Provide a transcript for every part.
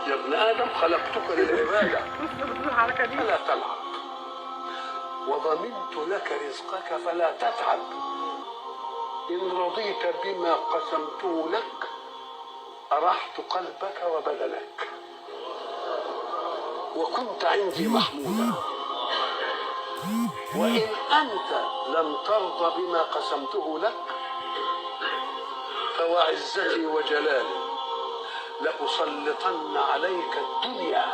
يا ابن آدم خلقتك للعبادة فلا تلعب، وضمنت لك رزقك فلا تتعب. إن رضيت بما قسمته لك أرحت قلبك وبدنك، وكنت عندي محمودا. وإن أنت لم ترضى بما قسمته لك فوعزتي وجلالي لأسلطن عليك الدنيا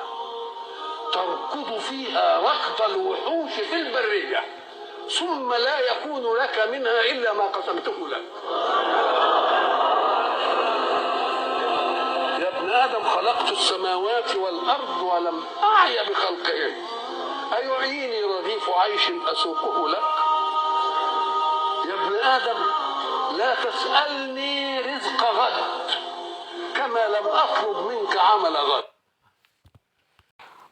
تركض فيها ركض الوحوش في البرية، ثم لا يكون لك منها إلا ما قسمته لك. يا ابن آدم خلقت السماوات والأرض ولم أعي بخلقهن، أيعيني رغيف عيش أسوقه لك؟ يا ابن آدم لا تسألني رزق غد كما لم أطلب منك عمل غد.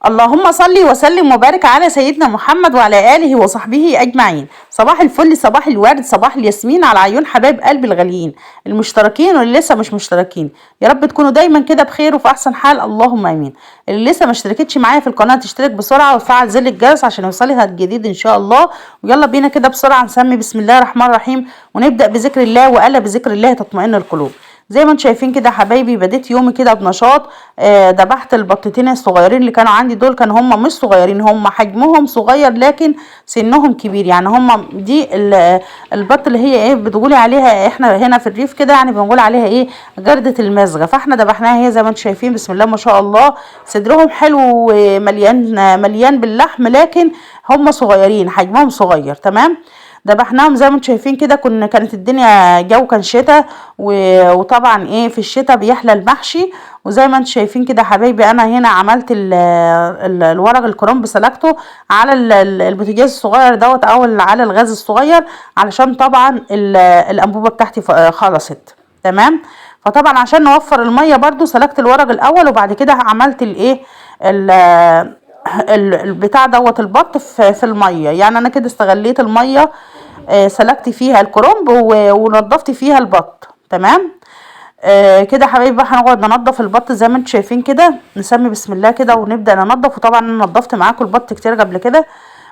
اللهم صل وسلم وبارك على سيدنا محمد وعلى آله وصحبه أجمعين. صباح الفل، صباح الورد، صباح الياسمين على عيون حبايب قلبي الغاليين المشتركين واللي لسه مش مشتركين. يا رب تكونوا دايما كده بخير وفي أحسن حال، اللهم آمين. اللي لسه ما اشتركتش معايا في القناة تشترك بسرعة وتفعل زر الجرس عشان يوصلها الجديد إن شاء الله. ويلا بينا كده بسرعة نسمي بسم الله الرحمن الرحيم ونبدأ بذكر الله، وألا بذكر الله تطمئن القلوب. زي ما انتم شايفين كده حبايبي بديت يومي كده بنشاط. دبحت البطتين الصغيرين اللي كانوا عندي دول، كانوا هم مش صغيرين، هم حجمهم صغير لكن سنهم كبير. يعني هم دي البط اللي هي ايه بتقولي عليها احنا هنا في الريف كده، يعني بنقول عليها ايه جردة المزغة. فاحنا دبحناها هي زي ما انتم شايفين بسم الله ما شاء الله. صدرهم حلو مليان باللحم، لكن هم صغيرين حجمهم صغير. تمام، دبحناهم زي ما انتم شايفين كده. كانت الدنيا جو كان شتاء، وطبعا ايه في الشتاء بيحلى المحشي. وزي ما انتم شايفين كده حبايبي انا هنا عملت الورق الكرنب سلقته على البوتاجاز الصغير دوت او على الغاز الصغير، علشان طبعا الانبوبه بتاعتي خلصت. تمام، فطبعا عشان نوفر الميه برضو سلقت الورق الاول، وبعد كده عملت الايه البتاع دوت البط في الميه. يعني انا كده استغليت الميه، سلقت فيها الكرنب ونضفت فيها البط. تمام، كده حبايبي بقى هنقعد ننضف البط زي ما انتم شايفين كده. نسمي بسم الله كده ونبدا ننضف. وطبعا انا نضفت معاكم البط كتير قبل كده.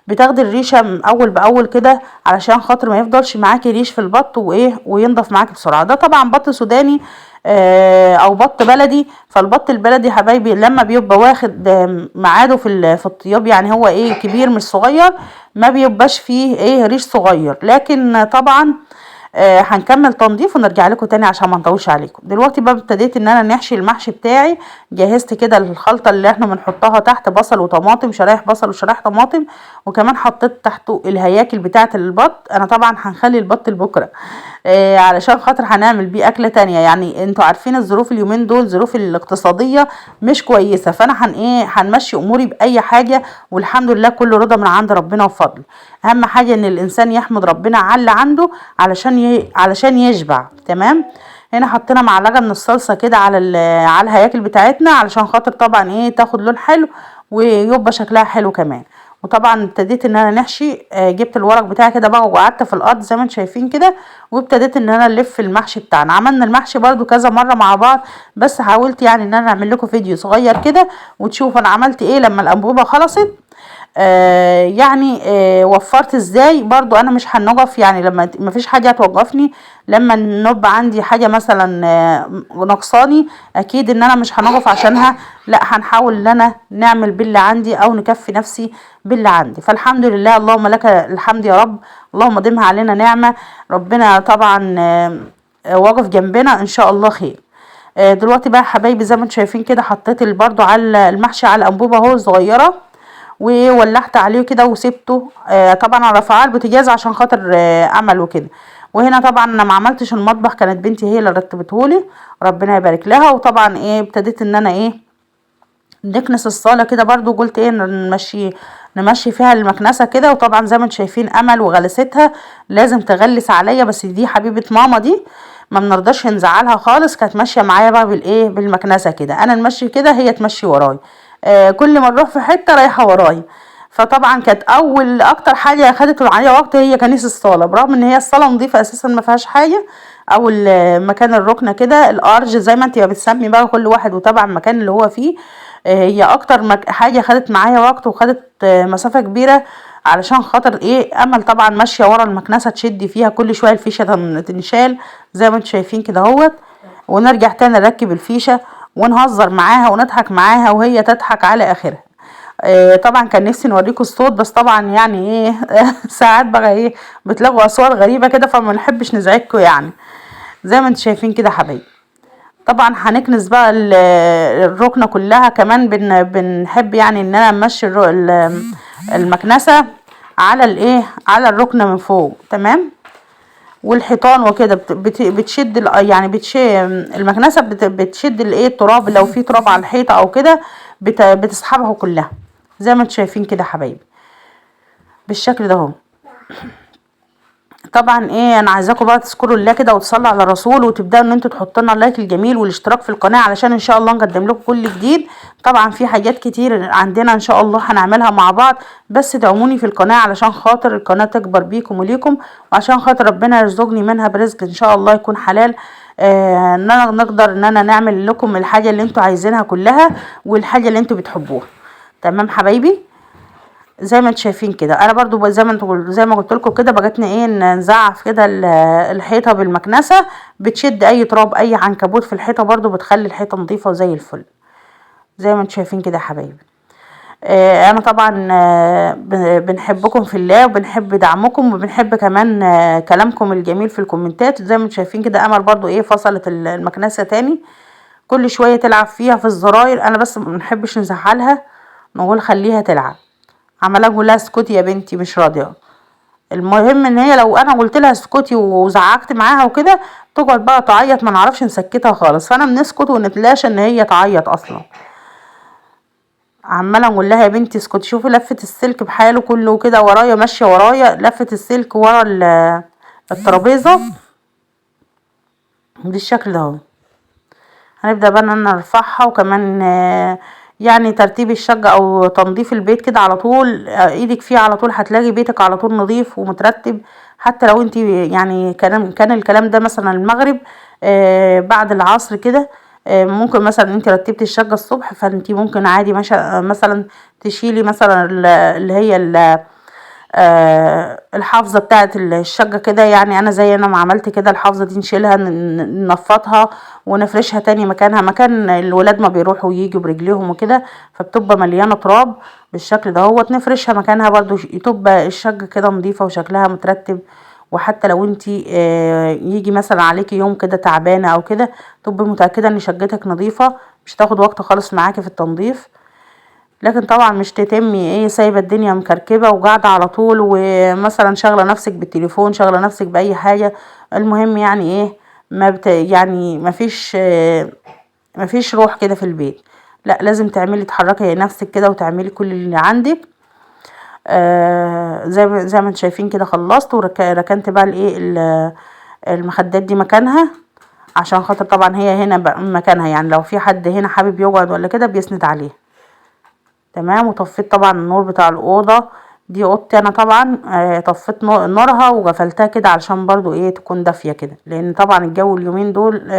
بتاخدي الريشه اول باول كده علشان خاطر ما يفضلش معاكي ريش في البط وايه وينضف معاكي بسرعه. ده طبعا بط سوداني او بط بلدي. فالبط البلدي حبايبي لما بيبقى واخد ميعاده في الطياب، يعني هو ايه كبير مش صغير، ما بيبقاش فيه ايه ريش صغير. لكن طبعا هنكمل تنظيف ونرجع لكم تاني عشان ما نطولش عليكم. دلوقتي بقى ابتديت ان انا نحشي المحشي بتاعي. جهزت كده الخلطه اللي احنا بنحطها تحت، بصل وطماطم، شرايح بصل وشرايح طماطم، وكمان حطيت تحته الهياكل بتاعه البط. انا طبعا هنخلي البط لبكره علشان خاطر هنعمل بيه اكله تانية. يعني انتوا عارفين الظروف اليومين دول الظروف الاقتصاديه مش كويسه، فانا هنمشي اموري باي حاجه، والحمد لله كله رضا من عند ربنا وفضل. اهم حاجه ان الانسان يحمد ربنا على اللي عنده علشان يشبع. تمام، هنا حطينا معلقه من الصلصه كده على الهياكل بتاعتنا علشان خاطر طبعا ايه تاخد لون حلو ويبقى شكلها حلو كمان. وطبعا ابتديت ان انا نحشي. جبت الورق بتاعي كده بقى وقعدت في الارض زي ما انتم شايفين كده، وابتديت ان انا الف المحشي بتاعنا. عملنا المحشي برده كذا مره مع بعض، بس حاولت يعني ان انا اعمل لكم فيديو صغير كده وتشوفوا انا عملت ايه لما الانبوبه خلصت. يعني وفرت ازاي. برضو انا مش هنوقف، يعني لما مفيش حاجه هتوقفني لما نبقى عندي حاجه مثلا نقصاني، اكيد ان انا مش هنوقف عشانها، لا هنحاول ان انا نعمل باللي عندي او نكفي نفسي باللي عندي. فالحمد لله، اللهم لك الحمد يا رب، اللهم دمها علينا نعمه. ربنا طبعا واقف جنبنا ان شاء الله خير. دلوقتي بقى حبايبي زي ما انتم شايفين كده حطيت برضو على المحشي على الانبوبه اهو صغيره، وولعت عليه كده وسبته. طبعا انا رافعاه البوتاجاز عشان خاطر عمل وكده. وهنا طبعا انا ما عملتش المطبخ، كانت بنتي هي اللي رتبتهولي ربنا يبارك لها. وطبعا ايه ابتديت ان انا ايه نكنس الصاله كده برضو، قلت ايه نمشي فيها المكنسه كده. وطبعا زي ما انتم شايفين امل وغلستها لازم تغلس عليا، بس دي حبيبه ماما دي ما بنرضاش نزعلها خالص. كانت ماشيه معايا بقى بالايه بالمكنسه كده، انا نمشي كده هي تمشي وراي. كل ما نروح في حته رايحه وراي. فطبعا كانت اكتر حاجه خدت معايا وقت هي كنيس الصاله، برغم ان هي الصاله نظيفه اساسا ما فيهاش حاجه، او مكان الركنه كده، الارج زي ما انت بتسمي بقى، كل واحد وتبع المكان اللي هو فيه. هي اكتر حاجه خدت معايا وقت وخدت مسافه كبيره، علشان خاطر ايه، امل طبعا ماشيه ورا المكنسه تشدي فيها كل شويه الفيشه تنشال زي ما انتم شايفين كده اهوت، ونرجع تاني نركب الفيشه ونهزر معاها ونضحك معاها وهي تضحك على اخرها. طبعا كان نفسي نوريكم الصوت، بس طبعا يعني ايه ساعات بقى ايه بتلاقوا اصوات غريبه كده، فما نحبش نزعجكم يعني. زي ما انتم شايفين كده حبايبي. طبعا هنكنس بقى الركنه كلها كمان. بنحب يعني ان انا امشي المكنسه على الايه، على الركنه من فوق. تمام. والحيطان وكده بتشد يعني المكنسه بتشد الايه التراب، لو في تراب على الحيطه او كده بتسحبها كلها زي ما انتم شايفين كده حبايبي بالشكل ده اهو. طبعا ايه، انا عايزاكم بقى تذكروا الله كده وتصلوا على الرسول، وتبداوا ان انتوا تحطوا لنا اللايك الجميل والاشتراك في القناه، علشان ان شاء الله نقدم لكم كل جديد. طبعا في حاجات كتير عندنا ان شاء الله هنعملها مع بعض، بس دعموني في القناه علشان خاطر القناه تكبر بيكم وليكم، وعشان خاطر ربنا يرزقني منها برزق ان شاء الله يكون حلال. ان انا نقدر ان انا نعمل لكم الحاجه اللي انتوا عايزينها كلها والحاجه اللي انتوا بتحبوها. تمام حبايبي. زي ما انتم شايفين كده، انا برضو زي ما قلت لكم كده، بقتنا ايه نزعف كده الحيطه بالمكنسه، بتشد اي تراب اي عنكبوت في الحيطه، برضو بتخلي الحيطه نظيفه وزي الفل. زي ما انتم شايفين كده يا حبايبي. انا طبعا بنحبكم في الله، وبنحب دعمكم، وبنحب كمان كلامكم الجميل في الكومنتات. زي ما انتم شايفين كده، امل برضو ايه فصلت المكنسه تاني، كل شويه تلعب فيها في الزراير، انا بس ما بنحبش نزعلها، نقول خليها تلعب. عماله اقول لها اسكتي يا بنتي مش راضيه. المهم ان هي لو انا قلت لها اسكتي وزعقت معاها وكده، تقعد بقى تعيط، ما نعرفش نسكتها خالص، فانا بنسكت ونتلاشى ان هي تعيط اصلا. عماله اقول لها يا بنتي اسكتي، شوفي لفه السلك بحاله كله كده ورايا، ماشيه ورايا لفه السلك ورا الترابيزه بالشكل ده اهو. هنبدأ بقى ان انا نرفعها، وكمان يعني ترتيب الشقة او تنظيف البيت كده على طول، ايدك فيه على طول هتلاقي بيتك على طول نظيف ومترتب. حتى لو انت يعني كان الكلام ده مثلا المغرب بعد العصر كده، ممكن مثلا انت رتبتي الشقة الصبح، فانت ممكن عادي مثلا تشيلي مثلا اللي هي الحافظه بتاعه الشقه كده، يعني انا زي انا ما عملت كده، الحافظه دي نشيلها ننفضها ونفرشها تاني مكانها، مكان الولاد ما بيروحوا وييجوا برجليهم وكده، فبتبقى مليانه تراب بالشكل ده هو، نفرشها مكانها برضو، تبقى الشقه كده نظيفه وشكلها مترتب. وحتى لو انت يجي مثلا عليكي يوم كده تعبانه او كده، تبقي متاكده ان شقتك نظيفه، مش تاخد وقت خالص معاكي في التنظيف. لكن طبعا مش تتمي ايه سايبه الدنيا مكركبه وقاعده على طول، ومثلا شغله نفسك بالتليفون، شغله نفسك باي حاجه. المهم يعني ايه، يعني مفيش روح كده في البيت. لا، لازم تحركي نفسك كده وتعملي كل اللي عندك. زي ما انتم شايفين كده خلصت، وركنت بقى الايه المخدات دي مكانها، عشان خاطر طبعا هي هنا مكانها، يعني لو في حد هنا حابب يقعد ولا كده بيسند عليها. تمام. وطفيت طبعا النور بتاع الاوضه دي، اوضتي انا طبعا طفيت نورها وقفلتها كده، علشان برضو ايه تكون دافيه كده، لان طبعا الجو اليومين دول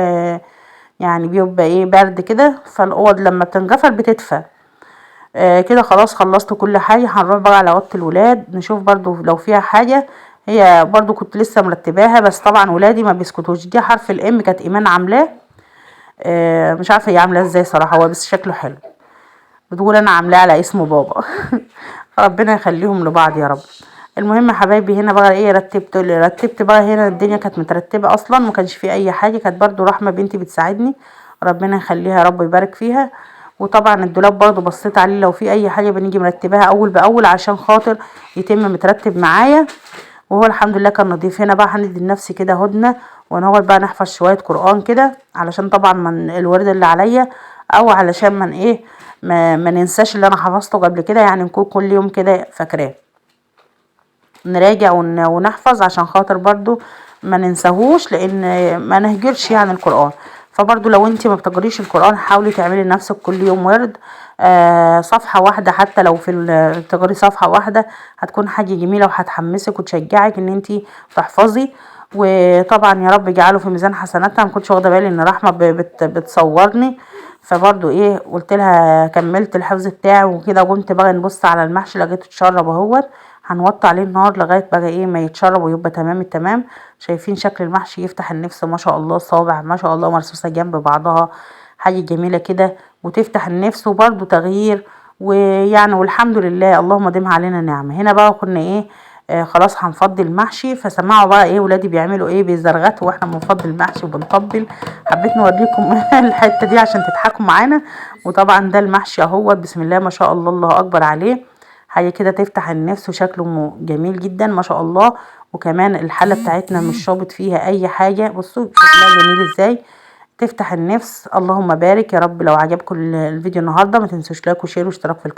يعني بيبقى ايه برد كده، فالاوض لما بتنقفل بتدفى. كده خلاص خلصت كل حاجه. هنروح بقى على اوضه الولاد نشوف برضو لو فيها حاجه. هي برضو كنت لسه مرتباها، بس طبعا ولادي ما بيسكتوش. دي حرف الام كانت ايمان عاملاه، مش عارفه هي عاملاه ازاي صراحه، هو بس شكله حلو. بتقول انا عاملاه على اسم بابا ربنا يخليهم لبعض يا رب. المهم يا حبايبي، هنا بقى ايه رتبت بقى. هنا الدنيا كانت مترتبه اصلا، ما كانش في اي حاجه، كانت برضو رحمه بنتي بتساعدني، ربنا يخليها يا رب يبارك فيها. وطبعا الدولاب برضو بصيت عليه، لو في اي حاجه بنيجي مرتباها اول باول عشان خاطر يتم مترتب معايا، وهو الحمد لله كان نضيف. هنا بقى هندي لنفسي كده هدنه، ونقعد بقى نحفظ شويه قران كده، علشان طبعا من الورد اللي عليا، او علشان من ايه ما ننساش اللي انا حفظته قبل كده، يعني نكون كل يوم كده فاكراه، نراجع ونحفظ عشان خاطر برضو ما ننساهوش، لان ما نهجرش يعني القرآن. فبرضو لو انت ما بتقريش القرآن، حاولي تعملي لنفسك كل يوم ورد، صفحة واحدة، حتى لو تقري صفحة واحدة هتكون حاجة جميلة، وهتحمسك وتشجعك ان انت تحفظي. وطبعا يا رب يجعله في ميزان حسناتها. ما كنتش واخده بالي ان رحمه بتصورني، فبرضو ايه قلت لها كملت الحفظ بتاعي وكده، وقمت بقى نبص على المحشي لقيته اتشرب اهوت. هنوطي عليه النار لغايه بقى ايه ما يتشرب ويبقى تمام التمام. شايفين شكل المحشي يفتح النفس ما شاء الله، الصوابع ما شاء الله مرصوصه جنب بعضها، حاجه جميله كده وتفتح النفس وبرضو تغيير. ويعني والحمد لله اللهم ديمها علينا نعمه. هنا بقى كنا ايه خلاص هنفضي المحشي، فسمعوا بقى ايه ولادي بيعملوا ايه، بيزرغتوا واحنا بنفضي المحشي وبنطبل. حبيت نوريكم الحته دي عشان تضحكوا معانا. وطبعا ده المحشي اهوت بسم الله ما شاء الله، الله اكبر عليه، حاجه كده تفتح النفس وشكله جميل جدا ما شاء الله. وكمان الحله بتاعتنا مش شابط فيها اي حاجه، بصوا شكلها جميل ازاي، تفتح النفس. اللهم بارك يا رب. لو عجبكم الفيديو النهارده ما تنسوش لايك وشير واشتراك في القناه.